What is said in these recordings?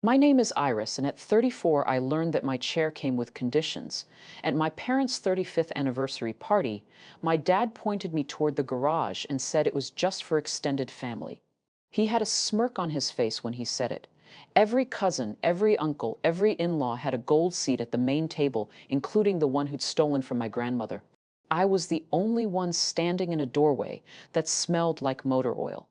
My name is Iris, and at 34, I learned that my chair came with conditions. At my parents' 35th anniversary party, my dad pointed me toward the garage and said it was just for extended family. He had a smirk on his face when he said it. Every cousin, every uncle, every in-law had a gold seat at the main table, including the one who'd stolen from my grandmother. I was the only one standing in a doorway that smelled like motor oil.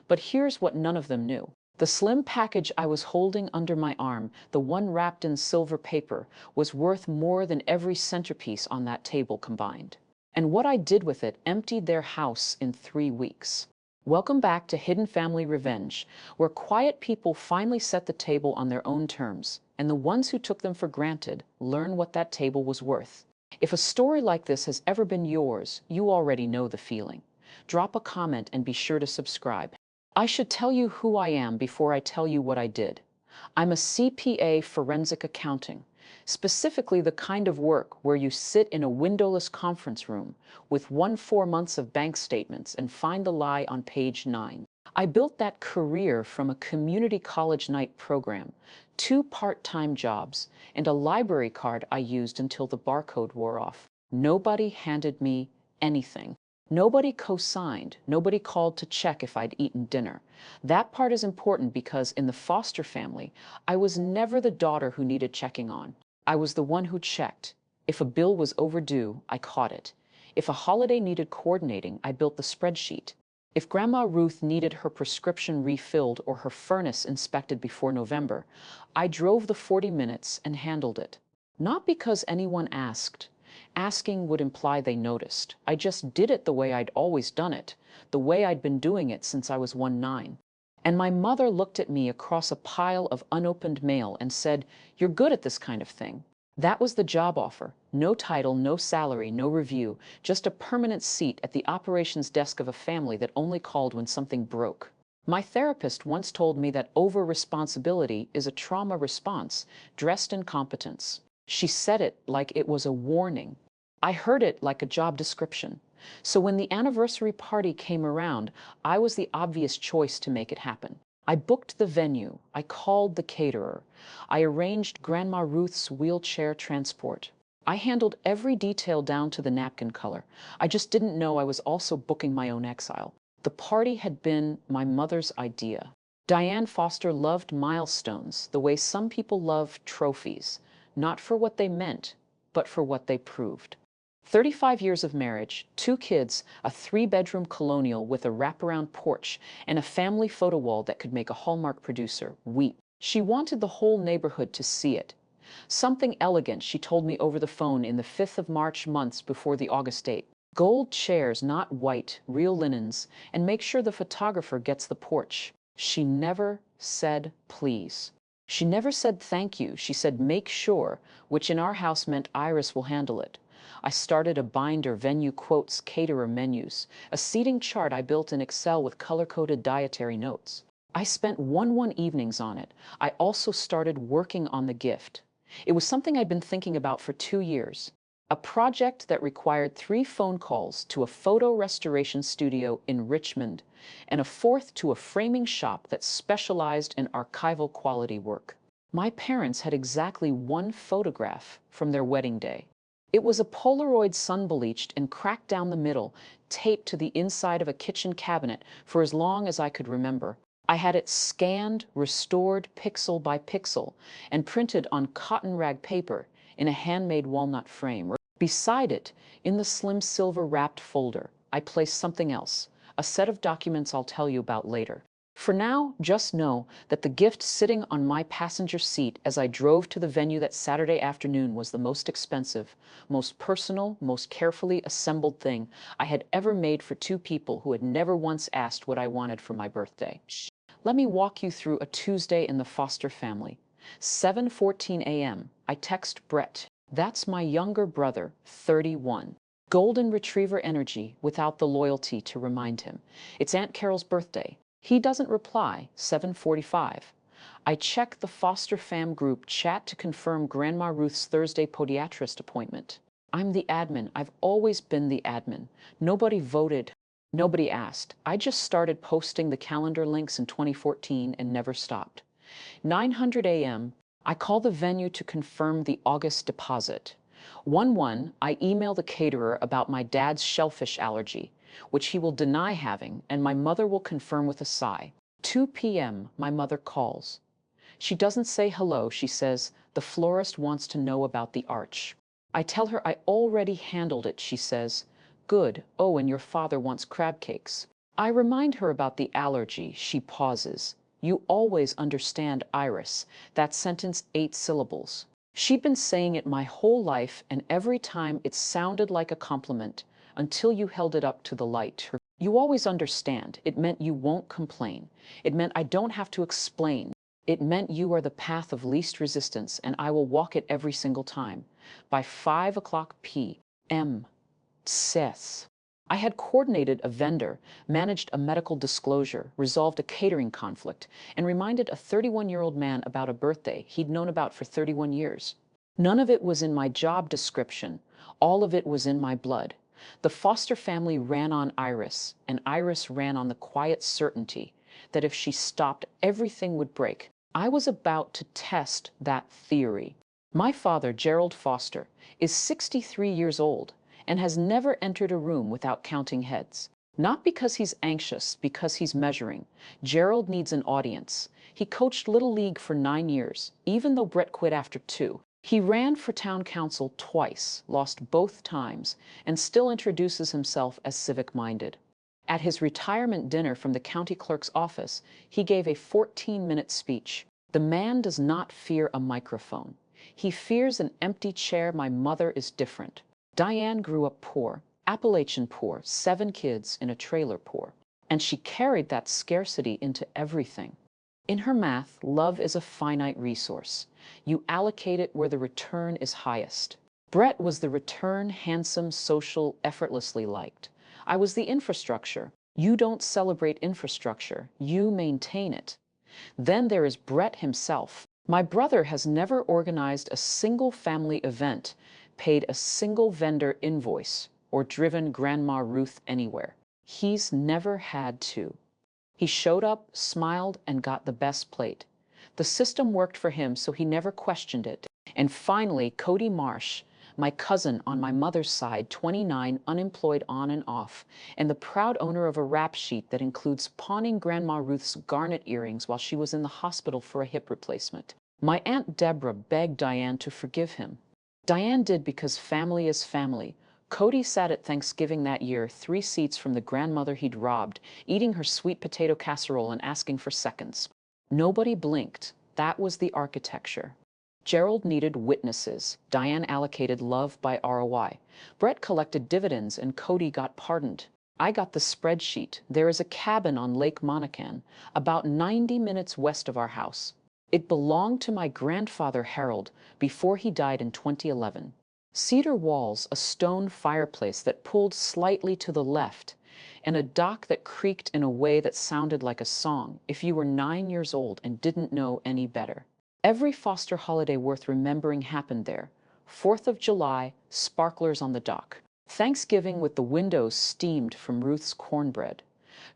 But here's what none of them knew. The slim package I was holding under my arm, the one wrapped in silver paper, was worth more than every centerpiece on that table combined. And what I did with it emptied their house in 3 weeks. Welcome back to Hidden Family Revenge, where quiet people finally set the table on their own terms, and the ones who took them for granted learn what that table was worth. If a story like this has ever been yours, you already know the feeling. Drop a comment and be sure to subscribe. I should tell you who I am before I tell you what I did. I'm a CPA forensic accounting, specifically the kind of work where you sit in a windowless conference room with 4 months of bank statements and find the lie on page 9. I built that career from a community college night program, 2 part-time jobs, and a library card I used until the barcode wore off. Nobody handed me anything. Nobody co-signed, nobody called to check if I'd eaten dinner. That part is important because in the foster family, I was never the daughter who needed checking on. I was the one who checked. If a bill was overdue, I caught it. If a holiday needed coordinating, I built the spreadsheet. If Grandma Ruth needed her prescription refilled or her furnace inspected before November, I drove the 40 minutes and handled it. Not because anyone asked. Asking would imply they noticed. I just did it the way I'd always done it, the way I'd been doing it since I was 9. And my mother looked at me across a pile of unopened mail and said, "You're good at this kind of thing." That was the job offer. No title, no salary, no review, just a permanent seat at the operations desk of a family that only called when something broke. My therapist once told me that over-responsibility is a trauma response dressed in competence. She said it like it was a warning. I heard it like a job description. So when the anniversary party came around, I was the obvious choice to make it happen. I booked the venue. I called the caterer. I arranged Grandma Ruth's wheelchair transport. I handled every detail down to the napkin color. I just didn't know I was also booking my own exile. The party had been my mother's idea. Diane Foster loved milestones the way some people love trophies. Not for what they meant, but for what they proved. 35 years of marriage, 2 kids, a 3-bedroom colonial with a wraparound porch, and a family photo wall that could make a Hallmark producer weep. She wanted the whole neighborhood to see it. Something elegant, she told me over the phone in the 5th of March, months before the August date. Gold chairs, not white, real linens, and make sure the photographer gets the porch. She never said please. She never said thank you. She said make sure, which in our house meant Iris will handle it. I started a binder, venue quotes, caterer menus, a seating chart I built in Excel with color-coded dietary notes. I spent 1 evenings on it. I also started working on the gift. It was something I'd been thinking about for 2 years. A project that required 3 phone calls to a photo restoration studio in Richmond and a 4th to a framing shop that specialized in archival quality work. My parents had exactly 1 photograph from their wedding day. It was a Polaroid sun-bleached and cracked down the middle, taped to the inside of a kitchen cabinet for as long as I could remember. I had it scanned, restored pixel by pixel, and printed on cotton rag paper in a handmade walnut frame. Beside it, in the slim silver-wrapped folder, I placed something else, a set of documents I'll tell you about later. For now, just know that the gift sitting on my passenger seat as I drove to the venue that Saturday afternoon was the most expensive, most personal, most carefully assembled thing I had ever made for 2 people who had never once asked what I wanted for my birthday. Let me walk you through a Tuesday in the Foster family. 7:14 a.m. I text Brett. That's my younger brother, 31. Golden retriever energy without the loyalty to remind him. It's Aunt Carol's birthday. He doesn't reply, 7:45. I check the Foster Fam group chat to confirm Grandma Ruth's Thursday podiatrist appointment. I'm the admin. I've always been the admin. Nobody voted. Nobody asked. I just started posting the calendar links in 2014 and never stopped. 900 a.m., I call the venue to confirm the August deposit. 1-1, I email the caterer about my dad's shellfish allergy, which he will deny having, and my mother will confirm with a sigh. 2 p.m., my mother calls. She doesn't say hello, she says, the florist wants to know about the arch. I tell her I already handled it, she says. Good, oh, and your father wants crab cakes. I remind her about the allergy, she pauses. You always understand, Iris. That sentence 8 syllables. She'd been saying it my whole life, and every time it sounded like a compliment, until you held it up to the light. You always understand. It meant you won't complain. It meant I don't have to explain. It meant you are the path of least resistance, and I will walk it every single time. By 5 o'clock p.m. Seth. I had coordinated a vendor, managed a medical disclosure, resolved a catering conflict, and reminded a 31-year-old man about a birthday he'd known about for 31 years. None of it was in my job description. All of it was in my blood. The Foster family ran on Iris, and Iris ran on the quiet certainty that if she stopped, everything would break. I was about to test that theory. My father, Gerald Foster, is 63 years old and has never entered a room without counting heads. Not because he's anxious, because he's measuring. Gerald needs an audience. He coached Little League for 9 years, even though Brett quit after 2. He ran for town council twice, lost both times, and still introduces himself as civic-minded. At his retirement dinner from the county clerk's office, he gave a 14-minute speech. The man does not fear a microphone. He fears an empty chair. My mother is different. Diane grew up poor, Appalachian poor, 7 kids in a trailer poor, and she carried that scarcity into everything. In her math, love is a finite resource. You allocate it where the return is highest. Brett was the return, handsome, social, effortlessly liked. I was the infrastructure. You don't celebrate infrastructure, you maintain it. Then there is Brett himself. My brother has never organized a single family event, paid a single vendor invoice, or driven Grandma Ruth anywhere. He's never had to. He showed up, smiled, and got the best plate. The system worked for him, so he never questioned it. And finally, Cody Marsh, my cousin on my mother's side, 29, unemployed on and off, and the proud owner of a rap sheet that includes pawning Grandma Ruth's garnet earrings while she was in the hospital for a hip replacement. My Aunt Deborah begged Diane to forgive him. Diane did because family is family. Cody sat at Thanksgiving that year, 3 seats from the grandmother he'd robbed, eating her sweet potato casserole and asking for seconds. Nobody blinked. That was the architecture. Gerald needed witnesses. Diane allocated love by ROI. Brett collected dividends and Cody got pardoned. I got the spreadsheet. There is a cabin on Lake Monacan, about 90 minutes west of our house. It belonged to my grandfather Harold before he died in 2011. Cedar walls, a stone fireplace that pulled slightly to the left, and a dock that creaked in a way that sounded like a song if you were 9 years old and didn't know any better. Every Foster holiday worth remembering happened there. 4th of July, sparklers on the dock. Thanksgiving with the windows steamed from Ruth's cornbread.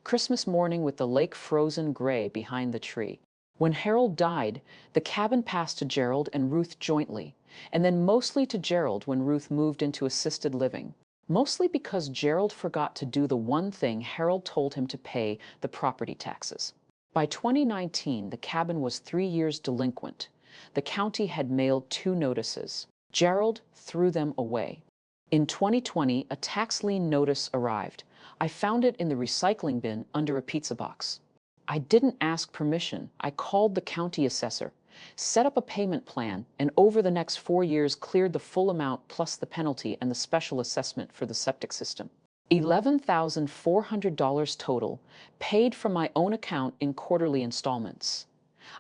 Christmas morning with the lake frozen gray behind the tree. When Harold died, the cabin passed to Gerald and Ruth jointly, and then mostly to Gerald when Ruth moved into assisted living. Mostly because Gerald forgot to do the one thing Harold told him to pay, the property taxes. By 2019, the cabin was 3 years delinquent. The county had mailed 2 notices. Gerald threw them away. In 2020, a tax lien notice arrived. I found it in the recycling bin under a pizza box. I didn't ask permission. I called the county assessor, set up a payment plan, and over the next 4 years cleared the full amount plus the penalty and the special assessment for the septic system. $11,400 total, paid from my own account in quarterly installments.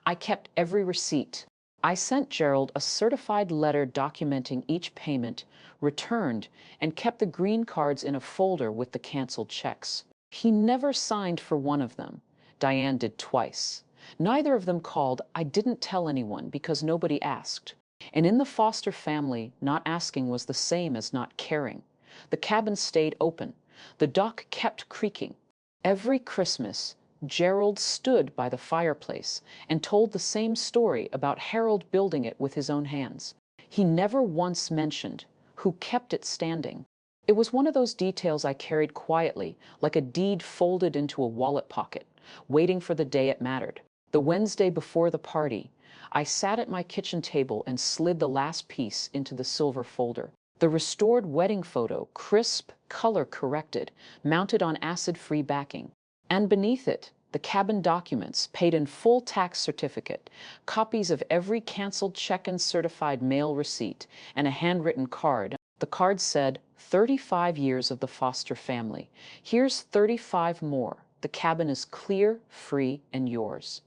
I kept every receipt. I sent Gerald a certified letter documenting each payment, returned, and kept the green cards in a folder with the canceled checks. He never signed for one of them. Diane did twice. Neither of them called. I didn't tell anyone because nobody asked. And in the Foster family, not asking was the same as not caring. The cabin stayed open. The dock kept creaking. Every Christmas, Gerald stood by the fireplace and told the same story about Harold building it with his own hands. He never once mentioned who kept it standing. It was one of those details I carried quietly, like a deed folded into a wallet pocket, waiting for the day it mattered. The Wednesday before the party, I sat at my kitchen table and slid the last piece into the silver folder. The restored wedding photo, crisp, color corrected, mounted on acid-free backing. And beneath it, the cabin documents, paid in full tax certificate, copies of every canceled check and certified mail receipt, and a handwritten card. The card said, 35 years of the Foster family. Here's 35 more. The cabin is clear, free, and yours.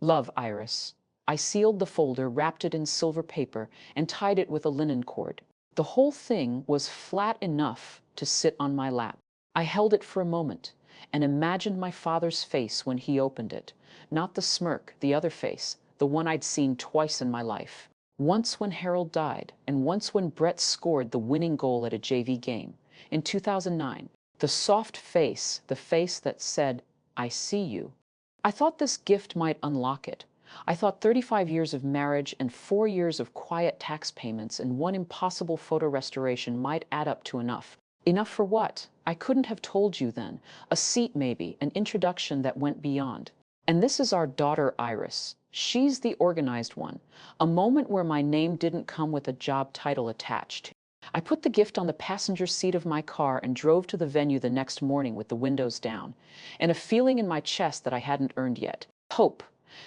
Love, Iris. I sealed the folder, wrapped it in silver paper, and tied it with a linen cord. The whole thing was flat enough to sit on my lap. I held it for a moment and imagined my father's face when he opened it. Not the smirk, the other face, the one I'd seen twice in my life. Once when Harold died, and once when Brett scored the winning goal at a JV game. In 2009, the soft face, the face that said, I see you. I thought this gift might unlock it. I thought 35 years of marriage and 4 years of quiet tax payments and one impossible photo restoration might add up to enough. Enough for what? I couldn't have told you then. A seat maybe, an introduction that went beyond. And this is our daughter Iris. She's the organized one. A moment where my name didn't come with a job title attached. I put the gift on the passenger seat of my car and drove to the venue the next morning with the windows down, and a feeling in my chest that I hadn't earned yet. Hope.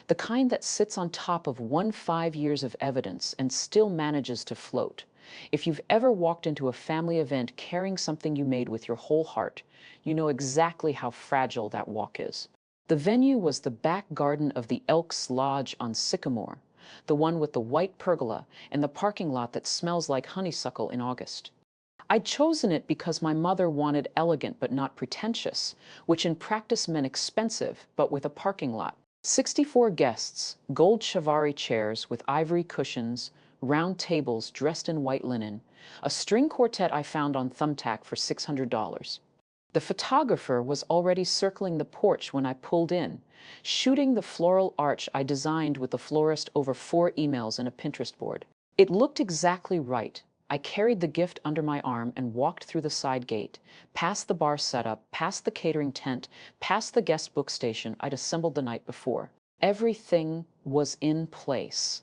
The kind that sits on top of 5 years of evidence and still manages to float. If you've ever walked into a family event carrying something you made with your whole heart, you know exactly how fragile that walk is. The venue was the back garden of the Elks Lodge on Sycamore, the one with the white pergola and the parking lot that smells like honeysuckle in August. I'd chosen it because my mother wanted elegant but not pretentious, which in practice meant expensive but with a parking lot. 64 guests, gold Chiavari chairs with ivory cushions, round tables dressed in white linen, a string quartet I found on Thumbtack for $600. The photographer was already circling the porch when I pulled in, shooting the floral arch I designed with the florist over 4 emails and a Pinterest board. It looked exactly right. I carried the gift under my arm and walked through the side gate, past the bar setup, past the catering tent, past the guest book station I'd assembled the night before. Everything was in place.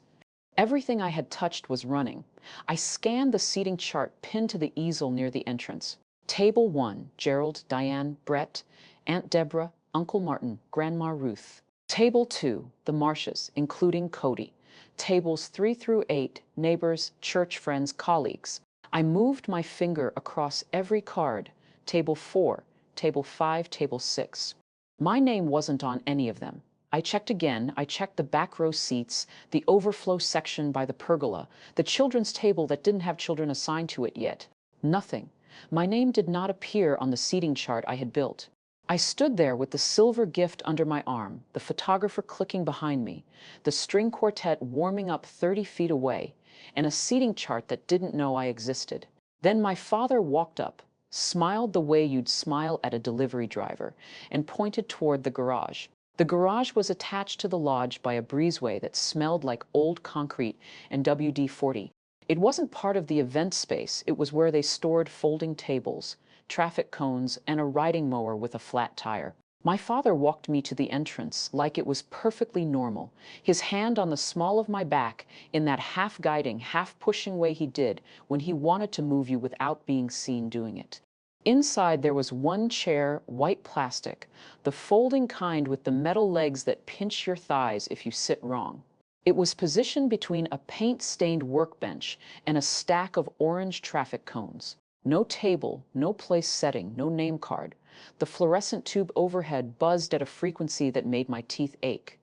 Everything I had touched was running. I scanned the seating chart pinned to the easel near the entrance. Table 1, Gerald, Diane, Brett, Aunt Deborah, Uncle Martin, Grandma Ruth. Table 2, the Marshes, including Cody. Tables 3 through 8, neighbors, church friends, colleagues. I moved my finger across every card. Table 4, Table 5, Table 6. My name wasn't on any of them. I checked again. I checked the back row seats, the overflow section by the pergola, the children's table that didn't have children assigned to it yet. Nothing. My name did not appear on the seating chart I had built. I stood there with the silver gift under my arm, the photographer clicking behind me, the string quartet warming up 30 feet away, and a seating chart that didn't know I existed. Then my father walked up, smiled the way you'd smile at a delivery driver, and pointed toward the garage. The garage was attached to the lodge by a breezeway that smelled like old concrete and WD-40. It wasn't part of the event space. It was where they stored folding tables, traffic cones, and a riding mower with a flat tire. My father walked me to the entrance like it was perfectly normal, his hand on the small of my back in that half-guiding, half-pushing way he did when he wanted to move you without being seen doing it. Inside there was one chair, white plastic, the folding kind with the metal legs that pinch your thighs if you sit wrong. It was positioned between a paint-stained workbench and a stack of orange traffic cones. No table, no place setting, no name card. The fluorescent tube overhead buzzed at a frequency that made my teeth ache.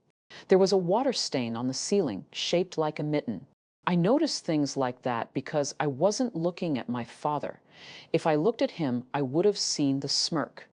There was a water stain on the ceiling, shaped like a mitten. I noticed things like that because I wasn't looking at my father. If I looked at him, I would have seen the smirk.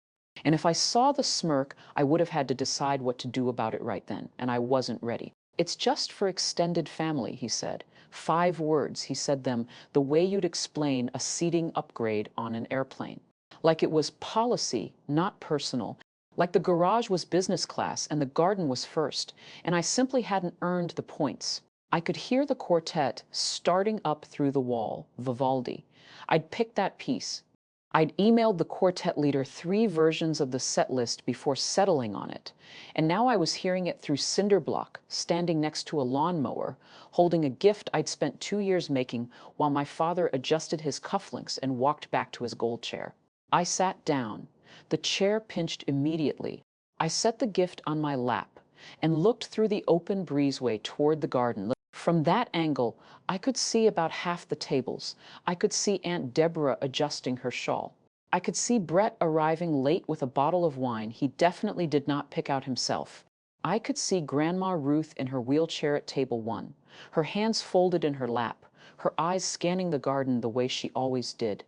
And if I saw the smirk, I would have had to decide what to do about it right then, and I wasn't ready. It's just for extended family, he said. 5 words, he said them the way you'd explain a seating upgrade on an airplane. Like it was policy, not personal. Like the garage was business class and the garden was first, and I simply hadn't earned the points. I could hear the quartet starting up through the wall, Vivaldi. I'd picked that piece. I'd emailed the quartet leader 3 versions of the set list before settling on it, and now I was hearing it through cinder block, standing next to a lawnmower, holding a gift I'd spent 2 years making while my father adjusted his cufflinks and walked back to his gold chair. I sat down. The chair pinched immediately. I set the gift on my lap and looked through the open breezeway toward the garden. From that angle, I could see about half the tables. I could see Aunt Deborah adjusting her shawl. I could see Brett arriving late with a bottle of wine he definitely did not pick out himself. I could see Grandma Ruth in her wheelchair at table 1, her hands folded in her lap, her eyes scanning the garden the way she always did,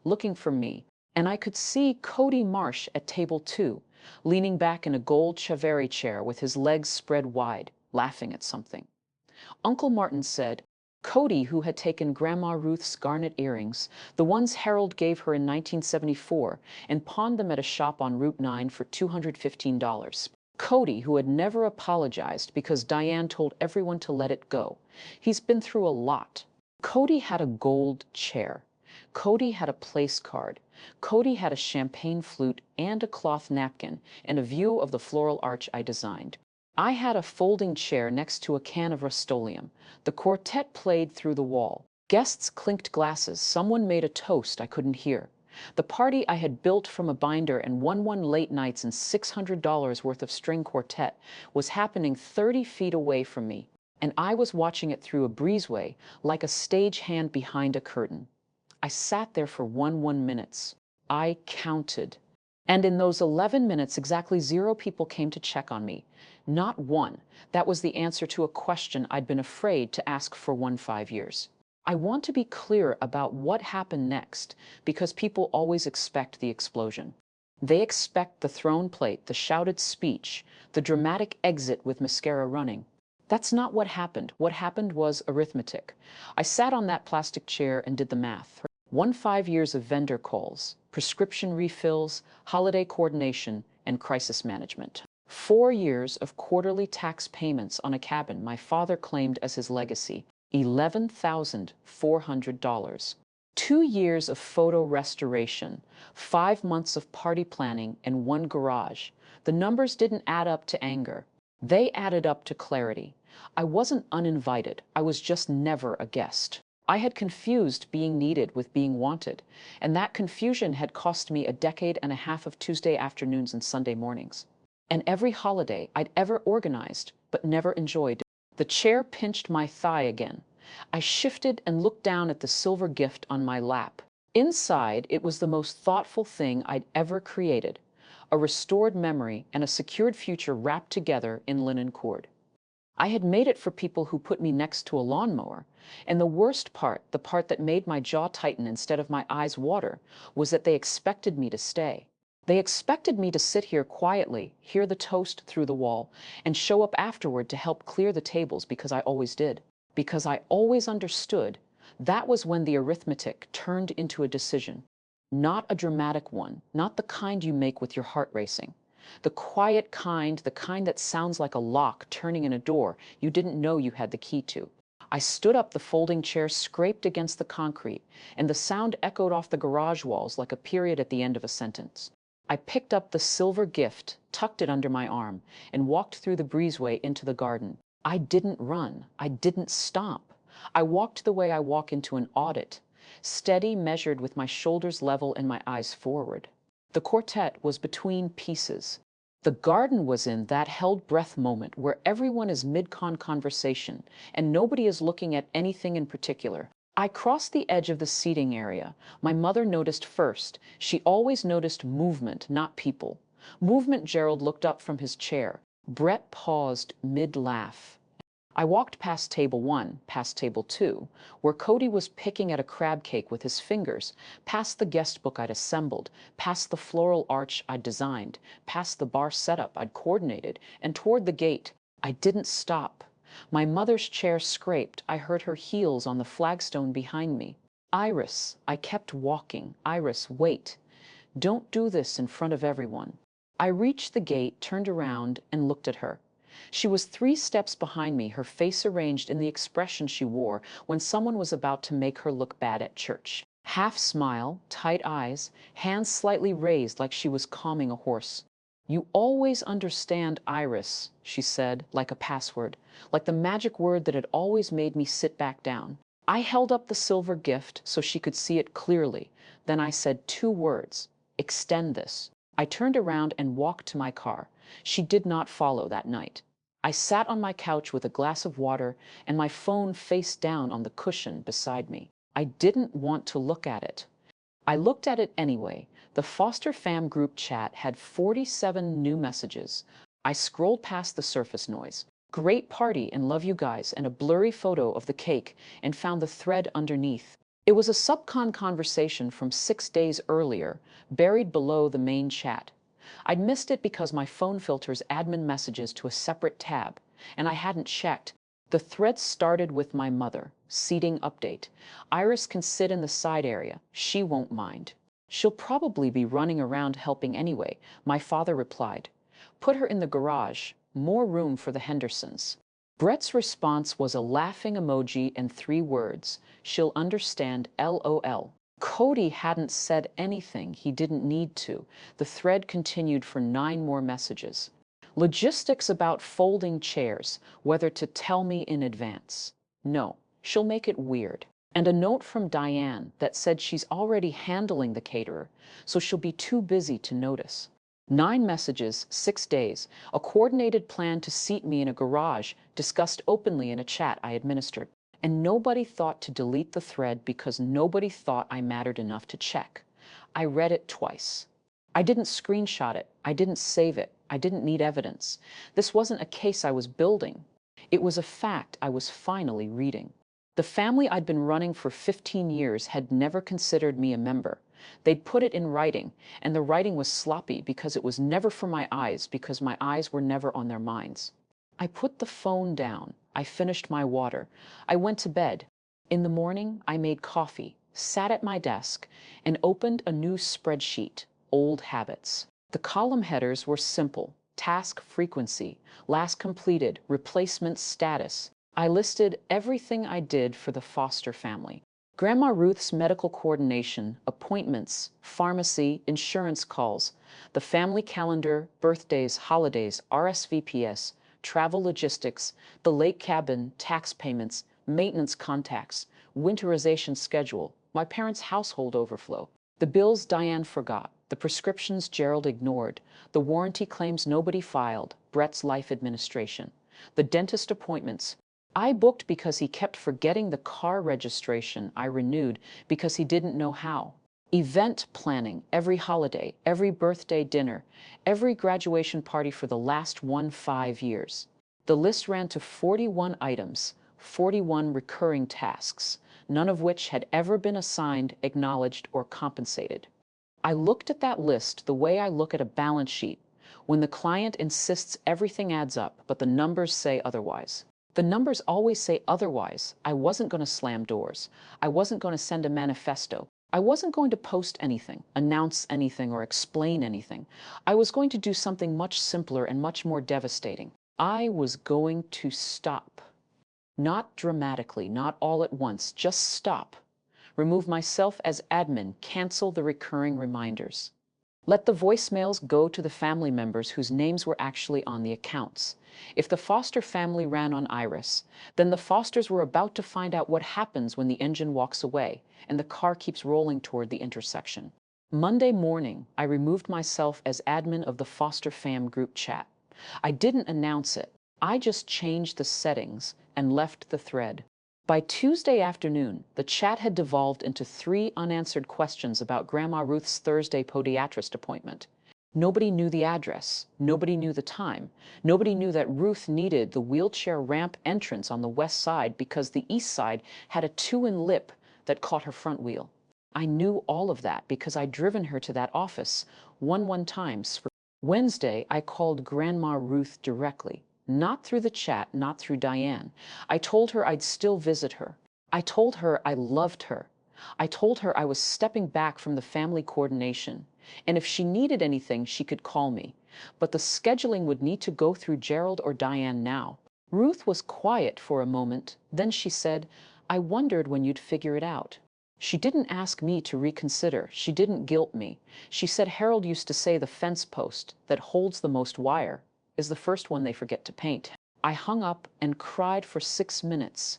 looking for me. And I could see Cody Marsh at table 2, leaning back in a gold Chaveri chair with his legs spread wide, laughing at something. Uncle Martin said, Cody, who had taken Grandma Ruth's garnet earrings, the ones Harold gave her in 1974, and pawned them at a shop on Route 9 for $215. Cody, who had never apologized because Diane told everyone to let it go. He's been through a lot. Cody had a gold chair. Cody had a place card. Cody had a champagne flute and a cloth napkin and a view of the floral arch I designed. I had a folding chair next to a can of Rust-Oleum. The quartet played through the wall. Guests clinked glasses. Someone made a toast I couldn't hear. The party I had built from a binder and won late nights and $600 worth of string quartet was happening 30 feet away from me, and I was watching it through a breezeway like a stagehand behind a curtain. I sat there for 1 minutes. I counted. And in those 11 minutes, exactly 0 people came to check on me. Not one. That was the answer to a question I'd been afraid to ask for 5 years. I want to be clear about what happened next, because people always expect the explosion. They expect the thrown plate, the shouted speech, the dramatic exit with mascara running. That's not what happened. What happened was arithmetic. I sat on that plastic chair and did the math. 5 years of vendor calls, prescription refills, holiday coordination, and crisis management. 4 years of quarterly tax payments on a cabin my father claimed as his legacy, $11,400. 2 years of photo restoration, 5 months of party planning, and 1 garage. The numbers didn't add up to anger. They added up to clarity. I wasn't uninvited. I was just never a guest. I had confused being needed with being wanted, and that confusion had cost me a decade and a half of Tuesday afternoons and Sunday mornings. And every holiday I'd ever organized but never enjoyed. The chair pinched my thigh again. I shifted and looked down at the silver gift on my lap. Inside, it was the most thoughtful thing I'd ever created, a restored memory and a secured future wrapped together in linen cord. I had made it for people who put me next to a lawnmower, and the worst part, the part that made my jaw tighten instead of my eyes water, was that they expected me to stay. They expected me to sit here quietly, hear the toast through the wall, and show up afterward to help clear the tables because I always did. Because I always understood. That was when the arithmetic turned into a decision. Not a dramatic one, not the kind you make with your heart racing. The quiet kind, the kind that sounds like a lock turning in a door you didn't know you had the key to. I stood up, the folding chair scraped against the concrete, and the sound echoed off the garage walls like a period at the end of a sentence. I picked up the silver gift, tucked it under my arm, and walked through the breezeway into the garden. I didn't run. I didn't stomp. I walked the way I walk into an audit, steady, measured, with my shoulders level and my eyes forward. The quartet was between pieces. The garden was in that held breath moment where everyone is mid-con conversation and nobody is looking at anything in particular. I crossed the edge of the seating area. My mother noticed first. She always noticed movement, not people. Movement. Gerald looked up from his chair. Brett paused mid-laugh. I walked past table 1, past table 2, where Cody was picking at a crab cake with his fingers, past the guest book I'd assembled, past the floral arch I'd designed, past the bar setup I'd coordinated, and toward the gate. I didn't stop. My mother's chair scraped. I heard her heels on the flagstone behind me. Iris, I kept walking. Iris, wait. Don't do this in front of everyone. I reached the gate, turned around, and looked at her. She was 3 steps behind me, her face arranged in the expression she wore when someone was about to make her look bad at church. Half smile, tight eyes, hands slightly raised like she was calming a horse. "You always understand, Iris," she said, like a password, like the magic word that had always made me sit back down. I held up the silver gift so she could see it clearly. Then I said 2 words: "Extend this." I turned around and walked to my car. She did not follow that night. I sat on my couch with a glass of water and my phone face down on the cushion beside me. I didn't want to look at it. I looked at it anyway. The foster fam group chat had 47 new messages. I scrolled past the surface noise. "Great party and love you guys," and a blurry photo of the cake, and found the thread underneath. It was a subcon conversation from 6 days earlier, buried below the main chat. I'd missed it because my phone filters admin messages to a separate tab, and I hadn't checked. The thread started with my mother. Seating update. "Iris can sit in the side area. She won't mind. She'll probably be running around helping anyway," my father replied. "Put her in the garage. More room for the Hendersons." Brett's response was a laughing emoji and 3 words: "She'll understand, LOL." Cody hadn't said anything. He didn't need to. The thread continued for 9 more messages. Logistics about folding chairs, whether to tell me in advance. "No, she'll make it weird." And a note from Diane that said she's already handling the caterer, so she'll be too busy to notice. 9 messages, 6 days, a coordinated plan to seat me in a garage, discussed openly in a chat I administered. And nobody thought to delete the thread because nobody thought I mattered enough to check. I read it twice. I didn't screenshot it. I didn't save it. I didn't need evidence. This wasn't a case I was building. It was a fact I was finally reading. The family I'd been running for 15 years had never considered me a member. They'd put it in writing, and the writing was sloppy because it was never for my eyes, because my eyes were never on their minds. I put the phone down. I finished my water. I went to bed. In the morning, I made coffee, sat at my desk, and opened a new spreadsheet: old habits. The column headers were simple: task frequency, last completed, replacement status. I listed everything I did for the foster family. Grandma Ruth's medical coordination, appointments, pharmacy, insurance calls, the family calendar, birthdays, holidays, RSVPs, travel logistics, the lake cabin, tax payments, maintenance contacts, winterization schedule, my parents' household overflow, the bills Diane forgot, the prescriptions Gerald ignored, the warranty claims nobody filed, Brett's life administration, the dentist appointments. I booked because he kept forgetting the car registration I renewed because he didn't know how. Event planning, every holiday, every birthday dinner, every graduation party for the last 5 years. The list ran to 41 items, 41 recurring tasks, none of which had ever been assigned, acknowledged, or compensated. I looked at that list the way I look at a balance sheet, when the client insists everything adds up, but the numbers say otherwise. The numbers always say otherwise. I wasn't going to slam doors. I wasn't going to send a manifesto. I wasn't going to post anything, announce anything, or explain anything. I was going to do something much simpler and much more devastating. I was going to stop. Not dramatically, not all at once, just stop. Remove myself as admin, cancel the recurring reminders. Let the voicemails go to the family members whose names were actually on the accounts. If the foster family ran on Iris, then the Fosters were about to find out what happens when the engine walks away and the car keeps rolling toward the intersection. Monday morning, I removed myself as admin of the foster fam group chat. I didn't announce it. I just changed the settings and left the thread. By Tuesday afternoon, the chat had devolved into 3 unanswered questions about Grandma Ruth's Thursday podiatrist appointment. Nobody knew the address. Nobody knew the time. Nobody knew that Ruth needed the wheelchair ramp entrance on the west side because the east side had a 2-in lip that caught her front wheel. I knew all of that because I'd driven her to that office one times. Wednesday, I called Grandma Ruth directly. Not through the chat, not through Diane. I told her I'd still visit her. I told her I loved her. I told her I was stepping back from the family coordination, and if she needed anything, she could call me. but the scheduling would need to go through Gerald or Diane now. Ruth was quiet for a moment, then she said, "I wondered when you'd figure it out." She didn't ask me to reconsider. She didn't guilt me. She said Harold used to say the fence post that holds the most wire is the first one they forget to paint. I hung up and cried for 6 minutes.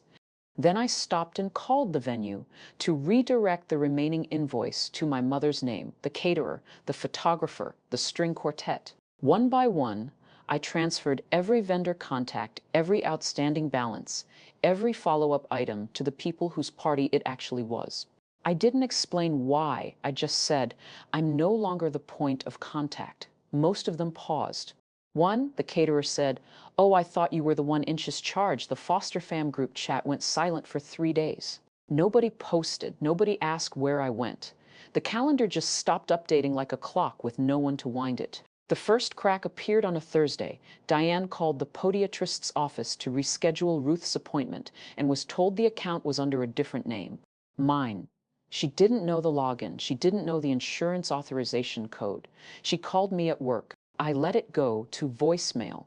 Then I stopped and called the venue to redirect the remaining invoice to my mother's name, the caterer, the photographer, the string quartet. One by one, I transferred every vendor contact, every outstanding balance, every follow-up item to the people whose party it actually was. I didn't explain why. I just said, "I'm no longer the point of contact." Most of them paused. One, the caterer said, "Oh, I thought you were the 1 inches charged. The foster fam group chat went silent for 3 days." Nobody posted. Nobody asked where I went. The calendar just stopped updating like a clock with no one to wind it. The first crack appeared on a Thursday. Diane called the podiatrist's office to reschedule Ruth's appointment and was told the account was under a different name. Mine. She didn't know the login. She didn't know the insurance authorization code. She called me at work. I let it go to voicemail.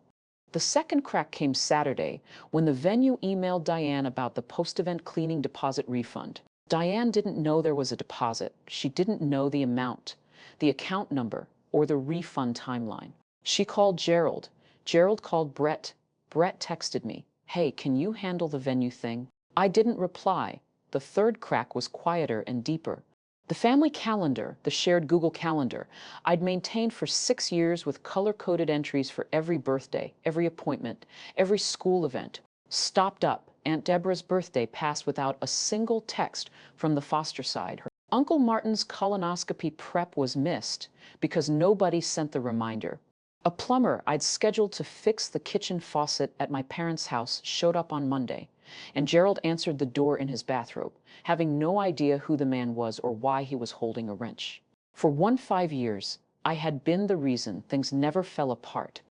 The second crack came Saturday when the venue emailed Diane about the post-event cleaning deposit refund. Diane didn't know there was a deposit. She didn't know the amount, the account number, or the refund timeline. She called Gerald. Gerald called Brett. Brett texted me, "Hey, can you handle the venue thing?" I didn't reply. The third crack was quieter and deeper. The family calendar, the shared Google Calendar, I'd maintained for 6 years with color-coded entries for every birthday, every appointment, every school event, stopped up. Aunt Deborah's birthday passed without a single text from the foster side. Her Uncle Martin's colonoscopy prep was missed because nobody sent the reminder. A plumber I'd scheduled to fix the kitchen faucet at my parents' house showed up on Monday, and Gerald answered the door in his bathrobe, having no idea who the man was or why he was holding a wrench. For 5 years, I had been the reason things never fell apart.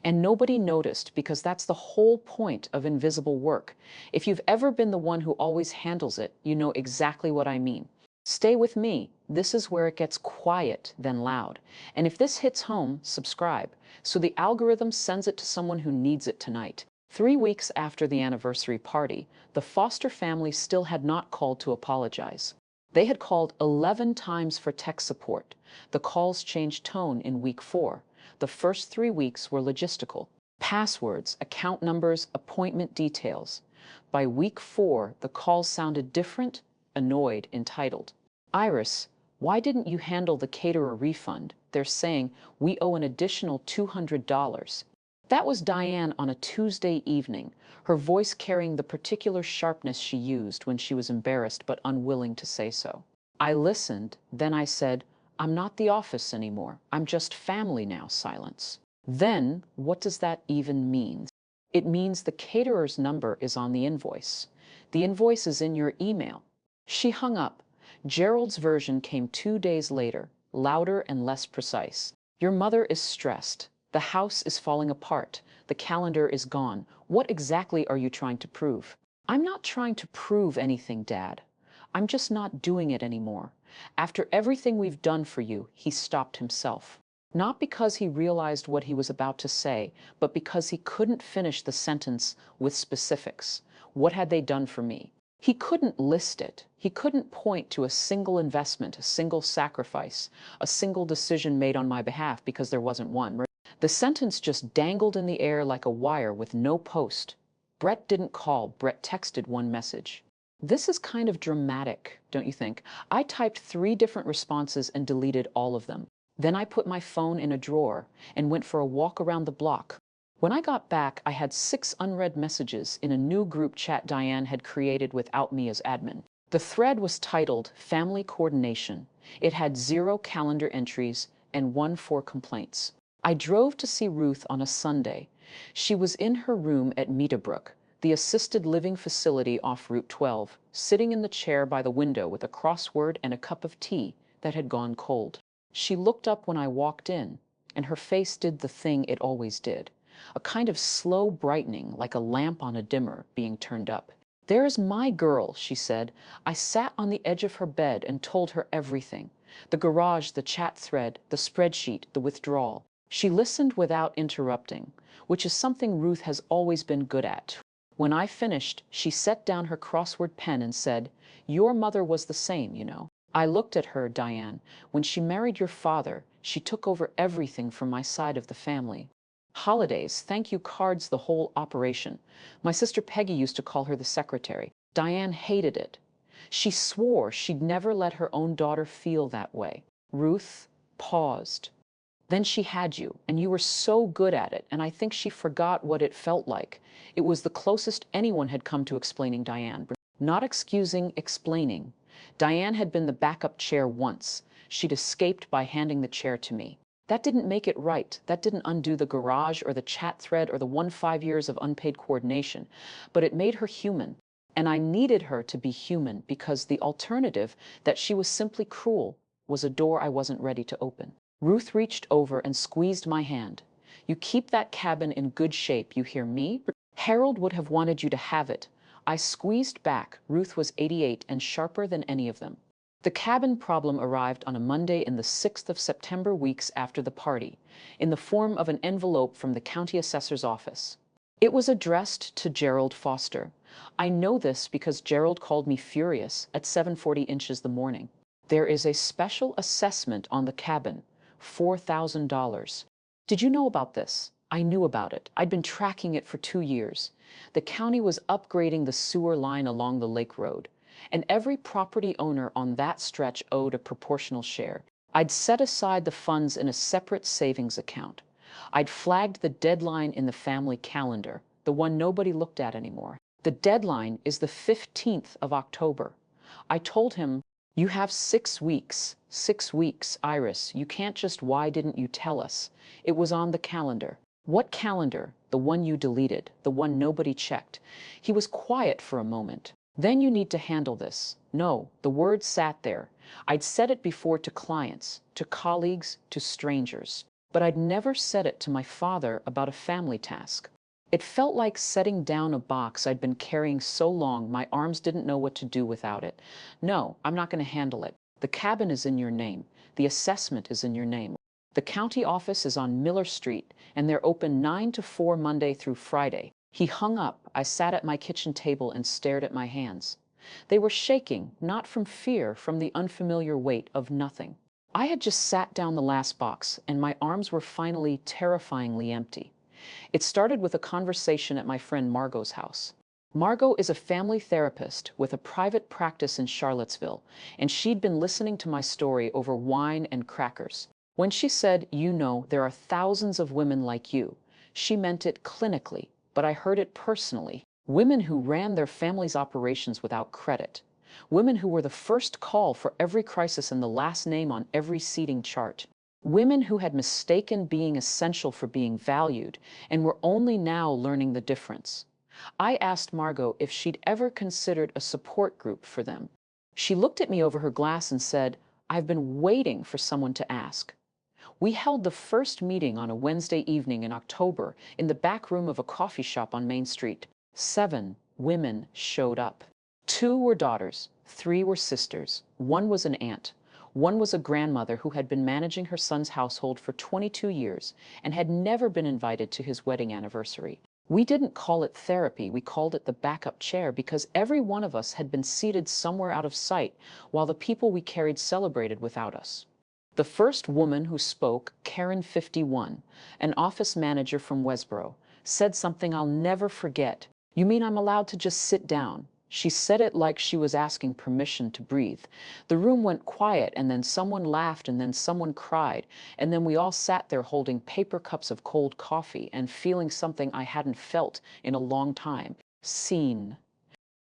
And nobody noticed because that's the whole point of invisible work. If you've ever been the one who always handles it, you know exactly what I mean. Stay with me. This is where it gets quiet, then loud. And if this hits home, subscribe, so the algorithm sends it to someone who needs it tonight. 3 weeks after the anniversary party, the foster family still had not called to apologize. They had called 11 times for tech support. The calls changed tone in week 4. The first 3 weeks were logistical. Passwords, account numbers, appointment details. By week 4, the calls sounded different, annoyed, entitled. "Iris, why didn't you handle the caterer refund? They're saying we owe an additional $200. That was Diane on a Tuesday evening, her voice carrying the particular sharpness she used when she was embarrassed but unwilling to say so. I listened, then I said, "I'm not the office anymore. I'm just family now." Silence. Then, what does that even mean? It means the caterer's number is on the invoice. The invoice is in your email. She hung up. Gerald's version came 2 days later, louder and less precise. "Your mother is stressed. The house is falling apart. The calendar is gone. What exactly are you trying to prove?" "I'm not trying to prove anything, Dad. I'm just not doing it anymore. After everything we've done for you," he stopped himself. Not because he realized what he was about to say, but because he couldn't finish the sentence with specifics. What had they done for me? He couldn't list it. He couldn't point to a single investment, a single sacrifice, a single decision made on my behalf because there wasn't one. The sentence just dangled in the air like a wire with no post. Brett didn't call. Brett texted one message. This is kind of dramatic, don't you think? I typed 3 different responses and deleted all of them. Then I put my phone in a drawer and went for a walk around the block. When I got back, I had 6 unread messages in a new group chat Diane had created without me as admin. The thread was titled Family Coordination. It had 0 calendar entries and 1 for complaints. I drove to see Ruth on a Sunday. She was in her room at Meadowbrook, the assisted living facility off Route 12, sitting in the chair by the window with a crossword and a cup of tea that had gone cold. She looked up when I walked in, and her face did the thing it always did. A kind of slow brightening, like a lamp on a dimmer being turned up. "There's my girl," she said. I sat on the edge of her bed and told her everything. The garage, the chat thread, the spreadsheet, the withdrawal. She listened without interrupting, which is something Ruth has always been good at. When I finished, she set down her crossword pen and said, "Your mother was the same, you know." I looked at her, Diane. When she married your father, she took over everything from my side of the family. Holidays, thank you cards, the whole operation. My sister Peggy used to call her the secretary. Diane hated it. She swore she'd never let her own daughter feel that way. Ruth paused. Then she had you, and you were so good at it, and I think she forgot what it felt like. It was the closest anyone had come to explaining Diane. Not excusing, explaining. Diane had been the backup chair once. She'd escaped by handing the chair to me. That didn't make it right. That didn't undo the garage or the chat thread or the 5 years of unpaid coordination. But it made her human. And I needed her to be human because the alternative, that she was simply cruel, was a door I wasn't ready to open. Ruth reached over and squeezed my hand. You keep that cabin in good shape, you hear me? Harold would have wanted you to have it. I squeezed back. Ruth was 88 and sharper than any of them. The cabin problem arrived on a Monday in the 6th of September, weeks after the party, in the form of an envelope from the county assessor's office. It was addressed to Gerald Foster. I know this because Gerald called me furious at 7:40 inches the morning. There is a special assessment on the cabin, $4,000. Did you know about this? I knew about it. I'd been tracking it for 2 years. The county was upgrading the sewer line along the lake road, and every property owner on that stretch owed a proportional share. I'd set aside the funds in a separate savings account. I'd flagged the deadline in the family calendar, the one nobody looked at anymore. The deadline is the 15th of October. I told him, you have 6 weeks. 6 weeks, Iris. You can't just, why didn't you tell us? It was on the calendar. What calendar? The one you deleted, the one nobody checked. He was quiet for a moment. Then you need to handle this. No, the word sat there. I'd said it before to clients, to colleagues, to strangers. But I'd never said it to my father about a family task. It felt like setting down a box I'd been carrying so long my arms didn't know what to do without it. No, I'm not going to handle it. The cabin is in your name. The assessment is in your name. The county office is on Miller Street, and they're open 9 to 4 Monday through Friday. He hung up. I sat at my kitchen table and stared at my hands. They were shaking, not from fear, from the unfamiliar weight of nothing. I had just sat down the last box, and my arms were finally terrifyingly empty. It started with a conversation at my friend Margot's house. Margot is a family therapist with a private practice in Charlottesville, and she'd been listening to my story over wine and crackers. When she said, you know, there are thousands of women like you, she meant it clinically, but I heard it personally. Women who ran their family's operations without credit. Women who were the first call for every crisis and the last name on every seating chart. Women who had mistaken being essential for being valued and were only now learning the difference. I asked Margot if she'd ever considered a support group for them. She looked at me over her glass and said, I've been waiting for someone to ask. We held the first meeting on a Wednesday evening in October in the back room of a coffee shop on Main Street. 7 women showed up. 2 were daughters, 3 were sisters, 1 was an aunt. 1 was a grandmother who had been managing her son's household for 22 years and had never been invited to his wedding anniversary. We didn't call it therapy, we called it the backup chair because every one of us had been seated somewhere out of sight while the people we carried celebrated without us. The first woman who spoke, Karen 51, an office manager from Westboro, said something I'll never forget. You mean I'm allowed to just sit down? She said it like she was asking permission to breathe. The room went quiet, and then someone laughed, and then someone cried, and then we all sat there holding paper cups of cold coffee and feeling something I hadn't felt in a long time. Seen.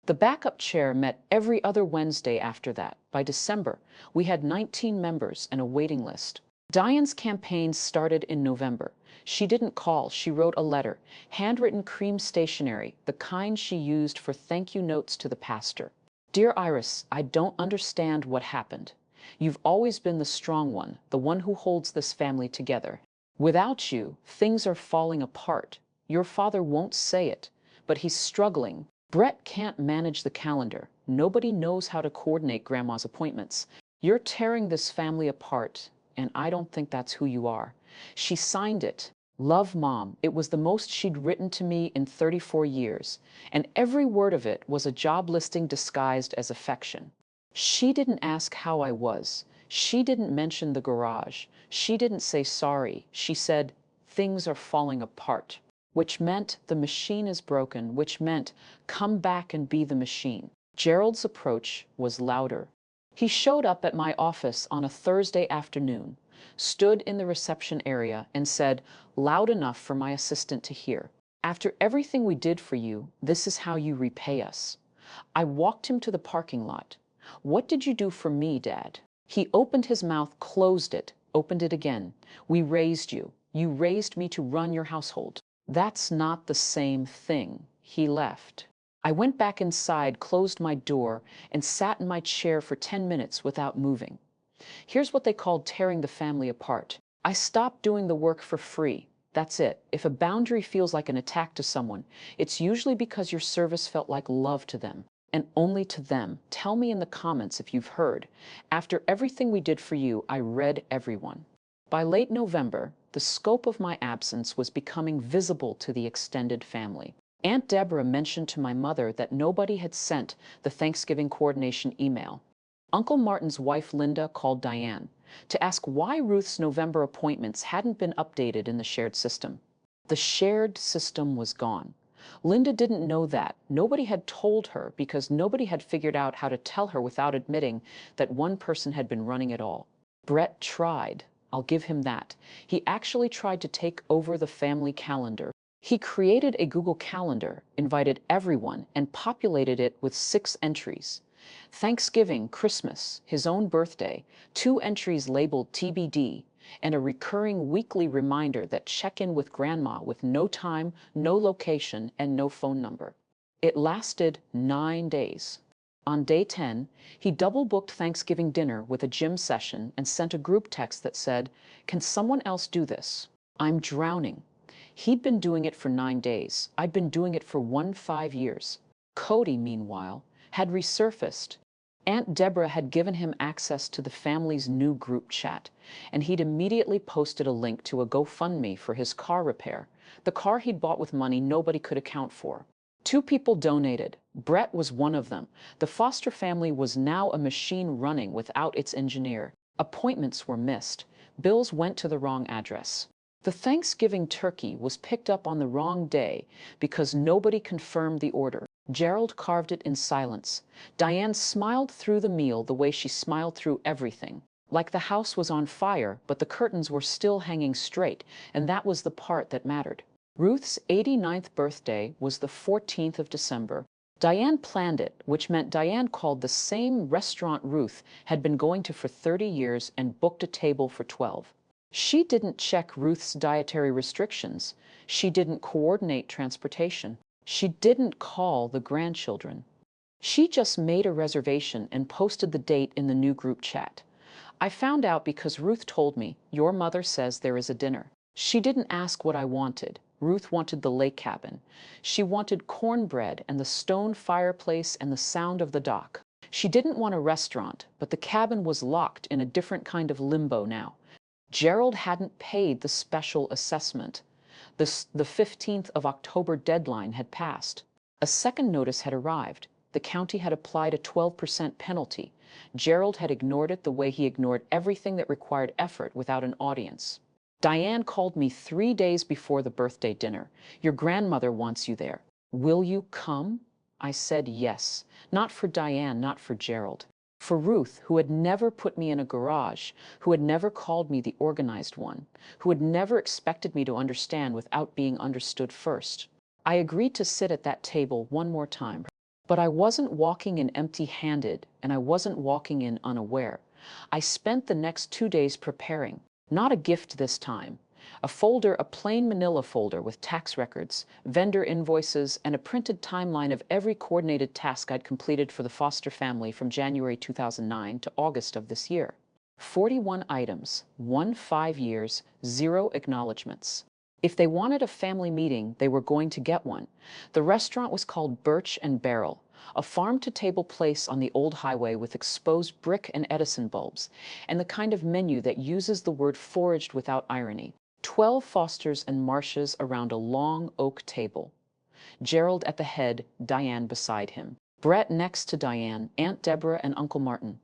The backup chair met every other Wednesday after that. By December, we had 19 members and a waiting list. Diane's campaign started in November. She didn't call, she wrote a letter, handwritten cream stationery, the kind she used for thank you notes to the pastor. Dear Iris, I don't understand what happened. You've always been the strong one, the one who holds this family together. Without you, things are falling apart. Your father won't say it, but he's struggling. Brett can't manage the calendar. Nobody knows how to coordinate Grandma's appointments. You're tearing this family apart, and I don't think that's who you are. She signed it. Love, Mom. It was the most she'd written to me in 34 years, and every word of it was a job listing disguised as affection. She didn't ask how I was. She didn't mention the garage. She didn't say sorry. She said, "Things are falling apart," which meant the machine is broken, which meant come back and be the machine. Gerald's approach was louder. He showed up at my office on a Thursday afternoon, stood in the reception area, and said, loud enough for my assistant to hear, "After everything we did for you, this is how you repay us." I walked him to the parking lot. "What did you do for me, Dad?" He opened his mouth, closed it, opened it again. "We raised you. You raised me to run your household." "That's not the same thing." He left. I went back inside, closed my door, and sat in my chair for 10 minutes without moving. Here's what they called tearing the family apart. I stopped doing the work for free. That's it. If a boundary feels like an attack to someone, it's usually because your service felt like love to them, and only to them. Tell me in the comments if you've heard. After everything we did for you, I read everyone. By late November, the scope of my absence was becoming visible to the extended family. Aunt Deborah mentioned to my mother that nobody had sent the Thanksgiving coordination email. Uncle Martin's wife, Linda, called Diane to ask why Ruth's November appointments hadn't been updated in the shared system. The shared system was gone. Linda didn't know that. Nobody had told her because nobody had figured out how to tell her without admitting that one person had been running it all. Brett tried. I'll give him that. He actually tried to take over the family calendar. He created a Google Calendar, invited everyone, and populated it with 6 entries. Thanksgiving, Christmas, his own birthday, 2 entries labeled TBD, and a recurring weekly reminder that check in with Grandma with no time, no location, and no phone number. It lasted 9 days. On day 10, he double booked Thanksgiving dinner with a gym session and sent a group text that said, "Can someone else do this? I'm drowning." He'd been doing it for 9 days. I'd been doing it for 15 years. Cody, meanwhile, had resurfaced. Aunt Deborah had given him access to the family's new group chat, and he'd immediately posted a link to a GoFundMe for his car repair, the car he'd bought with money nobody could account for. 2 people donated. Brett was one of them. The foster family was now a machine running without its engineer. Appointments were missed. Bills went to the wrong address. The Thanksgiving turkey was picked up on the wrong day because nobody confirmed the order. Gerald carved it in silence. Diane smiled through the meal the way she smiled through everything. Like the house was on fire, but the curtains were still hanging straight, and that was the part that mattered. Ruth's 89th birthday was the 14th of December. Diane planned it, which meant Diane called the same restaurant Ruth had been going to for 30 years and booked a table for 12. She didn't check Ruth's dietary restrictions. She didn't coordinate transportation. She didn't call the grandchildren. She just made a reservation and posted the date in the new group chat. I found out because Ruth told me, "Your mother says there is a dinner." She didn't ask what I wanted. Ruth wanted the lake cabin. She wanted cornbread and the stone fireplace and the sound of the dock. She didn't want a restaurant, but the cabin was locked in a different kind of limbo now. Gerald hadn't paid the special assessment. The 15th of October deadline had passed. A second notice had arrived. The county had applied a 12% penalty. Gerald had ignored it the way he ignored everything that required effort without an audience. Diane called me 3 days before the birthday dinner. "Your grandmother wants you there. Will you come?" I said yes. Not for Diane, not for Gerald. For Ruth, who had never put me in a garage, who had never called me the organized one, who had never expected me to understand without being understood first. I agreed to sit at that table one more time. But I wasn't walking in empty-handed, and I wasn't walking in unaware. I spent the next 2 days preparing. Not a gift this time. A plain manila folder with tax records, vendor invoices, and a printed timeline of every coordinated task I'd completed for the foster family from January 2009 to August of this year. 41 items, 15 years, 0 acknowledgments. If they wanted a family meeting, they were going to get one. The restaurant was called Birch and Barrel, a farm-to-table place on the old highway with exposed brick and Edison bulbs, and the kind of menu that uses the word foraged without irony. 12 Fosters and Marshes around a long oak table. Gerald at the head, Diane beside him. Brett next to Diane, Aunt Deborah and Uncle Martin.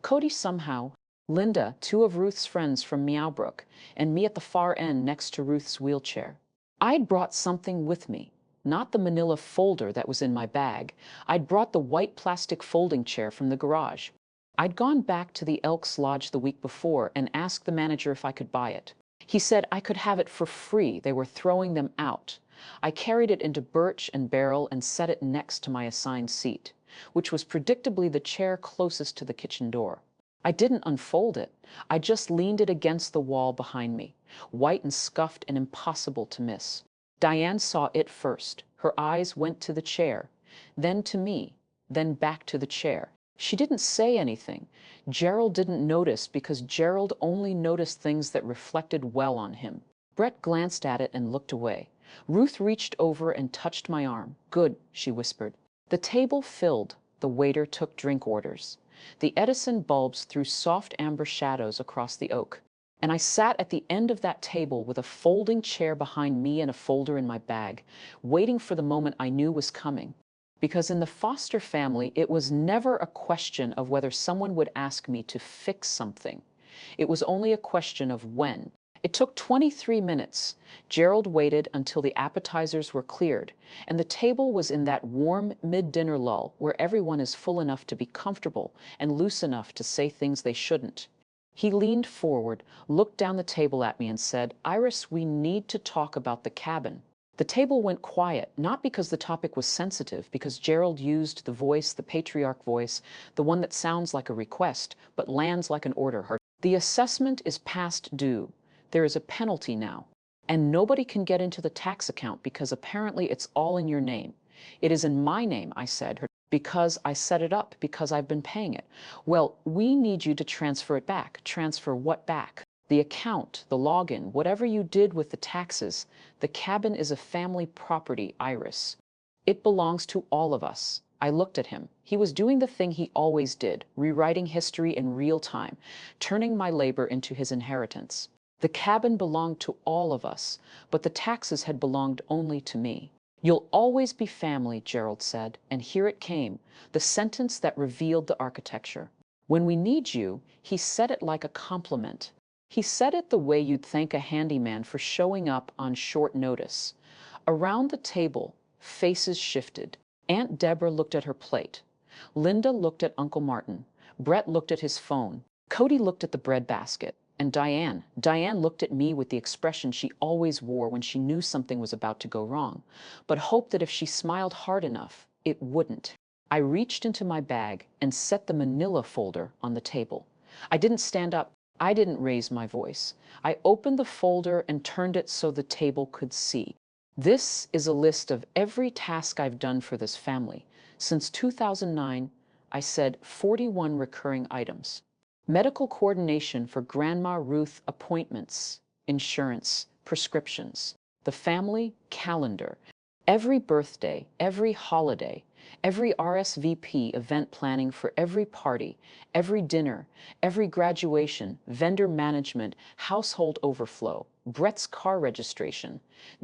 Cody somehow, Linda, two of Ruth's friends from Meowbrook, and me at the far end next to Ruth's wheelchair. I'd brought something with me. Not the manila folder that was in my bag. I'd brought the white plastic folding chair from the garage. I'd gone back to the Elks Lodge the week before and asked the manager if I could buy it. He said I could have it for free. They were throwing them out. I carried it into Birch and Beryl and set it next to my assigned seat, which was predictably the chair closest to the kitchen door. I didn't unfold it. I just leaned it against the wall behind me, white and scuffed and impossible to miss. Diane saw it first. Her eyes went to the chair, then to me, then back to the chair. She didn't say anything. Gerald didn't notice because Gerald only noticed things that reflected well on him. Brett glanced at it and looked away. Ruth reached over and touched my arm. "Good," she whispered. The table filled. The waiter took drink orders. The Edison bulbs threw soft amber shadows across the oak. And I sat at the end of that table with a folding chair behind me and a folder in my bag, waiting for the moment I knew was coming. Because in the Foster family, it was never a question of whether someone would ask me to fix something. It was only a question of when. It took 23 minutes. Gerald waited until the appetizers were cleared, and the table was in that warm mid-dinner lull where everyone is full enough to be comfortable and loose enough to say things they shouldn't. He leaned forward, looked down the table at me and said, "Iris, we need to talk about the cabin." The table went quiet, not because the topic was sensitive, because Gerald used the voice, the patriarch voice, the one that sounds like a request, but lands like an order. "The assessment is past due. There is a penalty now. And nobody can get into the tax account because apparently it's all in your name." "It is in my name," I said, "because I set it up, because I've been paying it." "Well, we need you to transfer it back." "Transfer what back?" "The account, the login, whatever you did with the taxes. The cabin is a family property, Iris. It belongs to all of us." I looked at him. He was doing the thing he always did, rewriting history in real time, turning my labor into his inheritance. The cabin belonged to all of us, but the taxes had belonged only to me. "You'll always be family," Gerald said, and here it came, the sentence that revealed the architecture. "When we need you," he said it like a compliment. He said it the way you'd thank a handyman for showing up on short notice. Around the table, faces shifted. Aunt Deborah looked at her plate. Linda looked at Uncle Martin. Brett looked at his phone. Cody looked at the breadbasket. And Diane looked at me with the expression she always wore when she knew something was about to go wrong, but hoped that if she smiled hard enough, it wouldn't. I reached into my bag and set the manila folder on the table. I didn't stand up. I didn't raise my voice. I opened the folder and turned it so the table could see. "This is a list of every task I've done for this family. Since 2009, I said 41 recurring items. Medical coordination for Grandma Ruth appointments, insurance, prescriptions, the family calendar, every birthday, every holiday, every RSVP event planning for every party, every dinner, every graduation, vendor management, household overflow, Brett's car registration,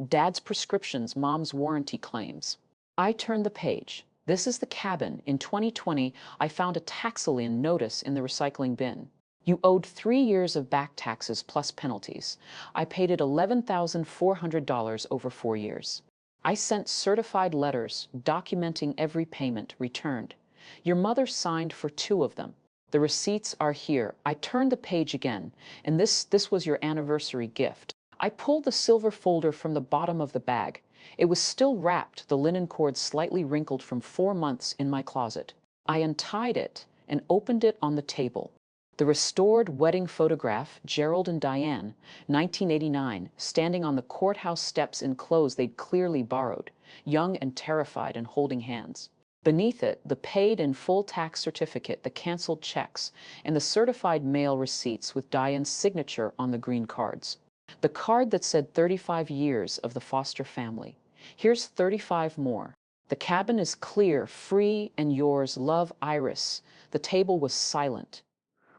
Dad's prescriptions, Mom's warranty claims." I turned the page. "This is the cabin. In 2020, I found a tax lien notice in the recycling bin. You owed 3 years of back taxes plus penalties. I paid it $11,400 over 4 years. I sent certified letters documenting every payment returned. Your mother signed for 2 of them. The receipts are here." I turned the page again, and this was your anniversary gift. I pulled the silver folder from the bottom of the bag. It was still wrapped, the linen cord slightly wrinkled from 4 months in my closet. I untied it and opened it on the table. The restored wedding photograph, Gerald and Diane, 1989, standing on the courthouse steps in clothes they'd clearly borrowed, young and terrified and holding hands. Beneath it, the paid in full tax certificate, the canceled checks, and the certified mail receipts with Diane's signature on the green cards. The card that said 35 years of the Foster family. Here's 35 more. The cabin is clear, free, and yours, love, Iris. The table was silent.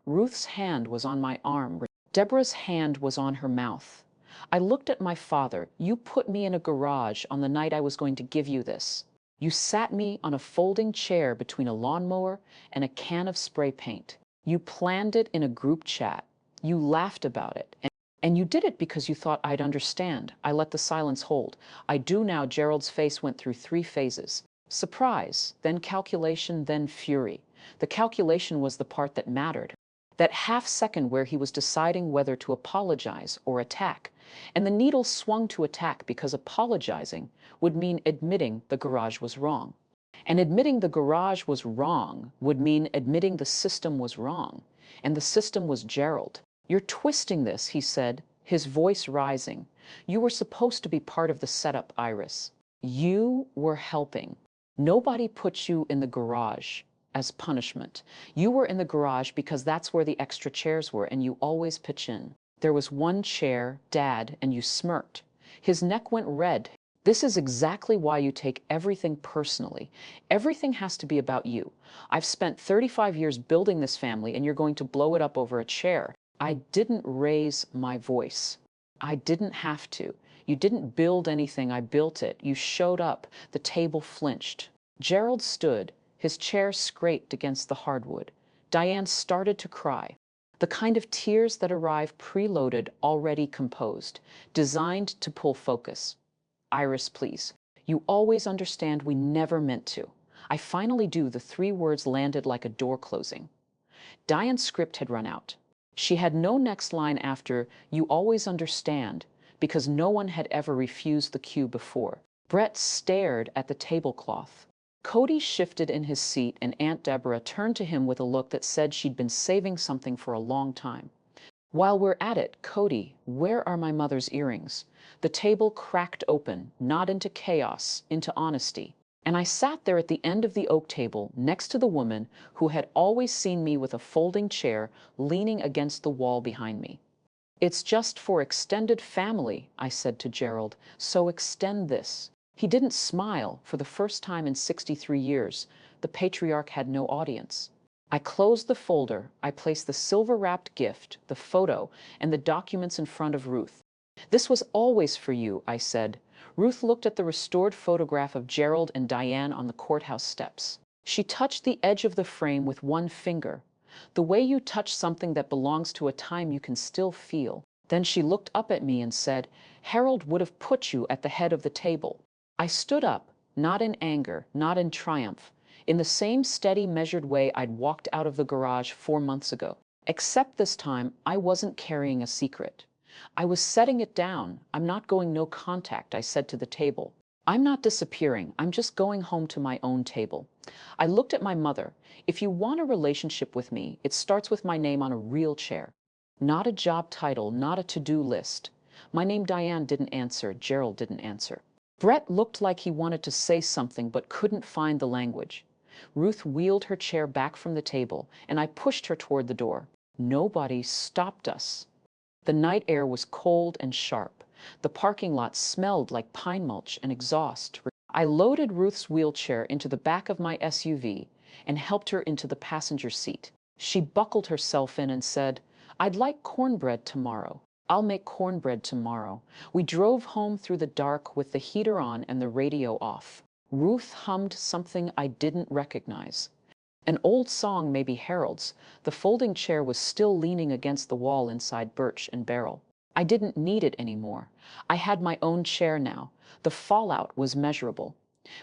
Ruth's hand was on my arm. Deborah's hand was on her mouth. I looked at my father. You put me in a garage on the night I was going to give you this. You sat me on a folding chair between a lawnmower and a can of spray paint. You planned it in a group chat. You laughed about it. And you did it because you thought I'd understand. I let the silence hold. I do now. Gerald's face went through 3 phases. Surprise, then calculation, then fury. The calculation was the part that mattered. That half second where he was deciding whether to apologize or attack. And the needle swung to attack because apologizing would mean admitting the garage was wrong. And admitting the garage was wrong would mean admitting the system was wrong. And the system was Gerald. You're twisting this, he said, his voice rising. You were supposed to be part of the setup, Iris. You were helping. Nobody put you in the garage as punishment. You were in the garage because that's where the extra chairs were, and you always pitch in. There was one chair, Dad, and you smirked. His neck went red. This is exactly why you take everything personally. Everything has to be about you. I've spent 35 years building this family, and you're going to blow it up over a chair. I didn't raise my voice. I didn't have to. You didn't build anything, I built it. You showed up. The table flinched. Gerald stood. His chair scraped against the hardwood. Diane started to cry. The kind of tears that arrive preloaded, already composed, designed to pull focus. Iris, please. You always understand we never meant to. I finally do. The 3 words landed like a door closing. Diane's script had run out. She had no next line after, you always understand, because no one had ever refused the cue before. Brett stared at the tablecloth. Cody shifted in his seat, and Aunt Deborah turned to him with a look that said she'd been saving something for a long time. While we're at it, Cody, where are my mother's earrings? The table cracked open, not into chaos, into honesty. And I sat there at the end of the oak table, next to the woman who had always seen me with a folding chair leaning against the wall behind me. It's just for extended family, I said to Gerald, so extend this. He didn't smile. For the first time in 63 years, the patriarch had no audience. I closed the folder. I placed the silver-wrapped gift, the photo, and the documents in front of Ruth. This was always for you, I said. Ruth looked at the restored photograph of Gerald and Diane on the courthouse steps. She touched the edge of the frame with one finger, the way you touch something that belongs to a time you can still feel. Then she looked up at me and said, Harold would have put you at the head of the table. I stood up, not in anger, not in triumph, in the same steady, measured way I'd walked out of the garage 4 months ago. Except this time, I wasn't carrying a secret. I was setting it down. I'm not going no contact, I said to the table. I'm not disappearing. I'm just going home to my own table. I looked at my mother. If you want a relationship with me, it starts with my name on a real chair. Not a job title, not a to-do list. My name Diane didn't answer. Gerald didn't answer. Brett looked like he wanted to say something but couldn't find the language. Ruth wheeled her chair back from the table, and I pushed her toward the door. Nobody stopped us. The night air was cold and sharp. The parking lot smelled like pine mulch and exhaust. I loaded Ruth's wheelchair into the back of my SUV and helped her into the passenger seat. She buckled herself in and said, I'd like cornbread tomorrow. I'll make cornbread tomorrow. We drove home through the dark with the heater on and the radio off. Ruth hummed something I didn't recognize. An old song, maybe Harold's. The folding chair was still leaning against the wall inside Birch and Barrel. I didn't need it anymore. I had my own chair now. The fallout was measurable.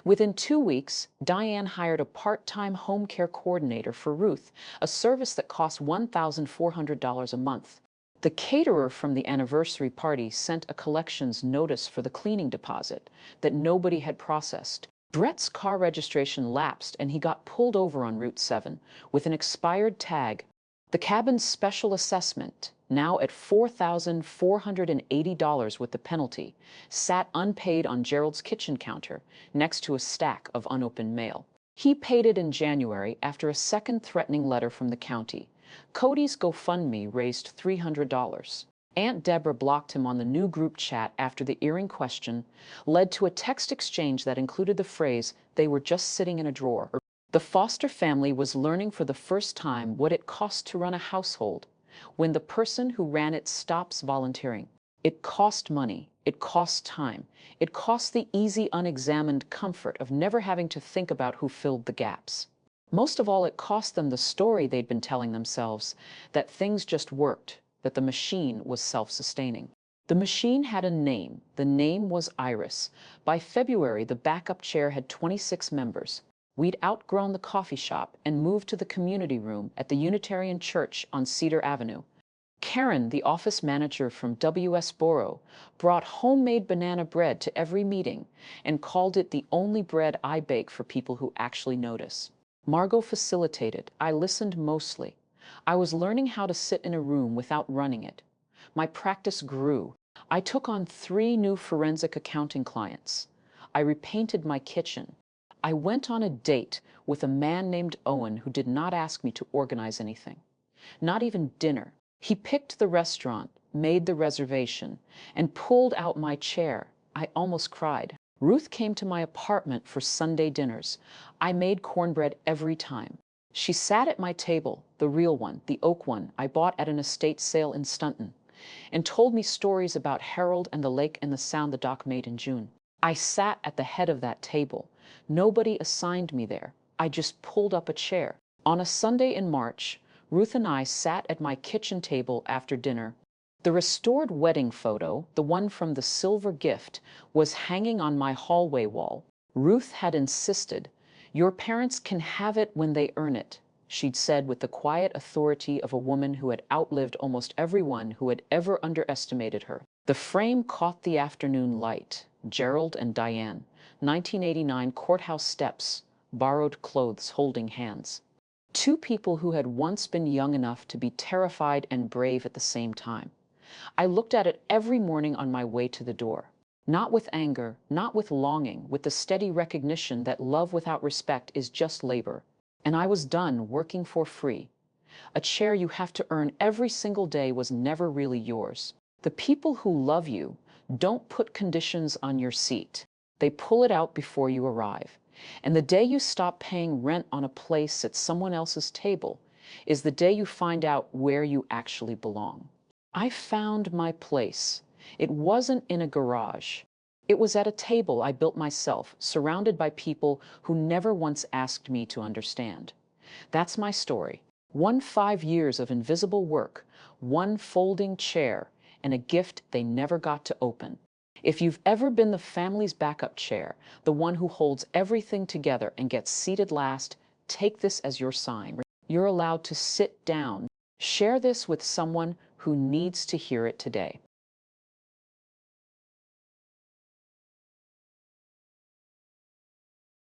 Within 2 weeks, Diane hired a part-time home care coordinator for Ruth, a service that cost $1,400 a month. The caterer from the anniversary party sent a collections notice for the cleaning deposit that nobody had processed. Brett's car registration lapsed and he got pulled over on Route 7 with an expired tag. The cabin's special assessment, now at $4,480 with the penalty, sat unpaid on Gerald's kitchen counter next to a stack of unopened mail. He paid it in January after a second threatening letter from the county. Cody's GoFundMe raised $300. Aunt Deborah blocked him on the new group chat after the earring question led to a text exchange that included the phrase, they were just sitting in a drawer. The foster family was learning for the first time what it costs to run a household when the person who ran it stops volunteering. It cost money, it cost time, it cost the easy, unexamined comfort of never having to think about who filled the gaps. Most of all, it cost them the story they'd been telling themselves, that things just worked, that the machine was self-sustaining. The machine had a name. The name was Iris. By February, the backup chair had 26 members. We'd outgrown the coffee shop and moved to the community room at the Unitarian Church on Cedar Avenue. Karen, the office manager from W.S. Borough, brought homemade banana bread to every meeting and called it the only bread I bake for people who actually notice. Margot facilitated. I listened mostly. I was learning how to sit in a room without running it. My practice grew. I took on 3 new forensic accounting clients. I repainted my kitchen. I went on a date with a man named Owen who did not ask me to organize anything, not even dinner. He picked the restaurant, made the reservation, and pulled out my chair. I almost cried. Ruth came to my apartment for Sunday dinners. I made cornbread every time. She sat at my table, the real one, the oak one I bought at an estate sale in Stunton, and told me stories about Harold and the lake and the sound the dock made in June. I sat at the head of that table. Nobody assigned me there. I just pulled up a chair. On a Sunday in March, Ruth and I sat at my kitchen table after dinner. The restored wedding photo, the one from the silver gift, was hanging on my hallway wall. Ruth had insisted, "Your parents can have it when they earn it," she'd said with the quiet authority of a woman who had outlived almost everyone who had ever underestimated her. The frame caught the afternoon light. Gerald and Diane, 1989 courthouse steps, borrowed clothes, holding hands. 2 people who had once been young enough to be terrified and brave at the same time. I looked at it every morning on my way to the door. Not with anger, not with longing, with the steady recognition that love without respect is just labor. And I was done working for free. A chair you have to earn every single day was never really yours. The people who love you don't put conditions on your seat. They pull it out before you arrive. And the day you stop paying rent on a place at someone else's table is the day you find out where you actually belong. I found my place. It wasn't in a garage. It was at a table I built myself, surrounded by people who never once asked me to understand. That's my story. 5 years of invisible work, 1 folding chair, and a gift they never got to open. If you've ever been the family's backup chair, the one who holds everything together and gets seated last, take this as your sign. You're allowed to sit down. Share this with someone who needs to hear it today.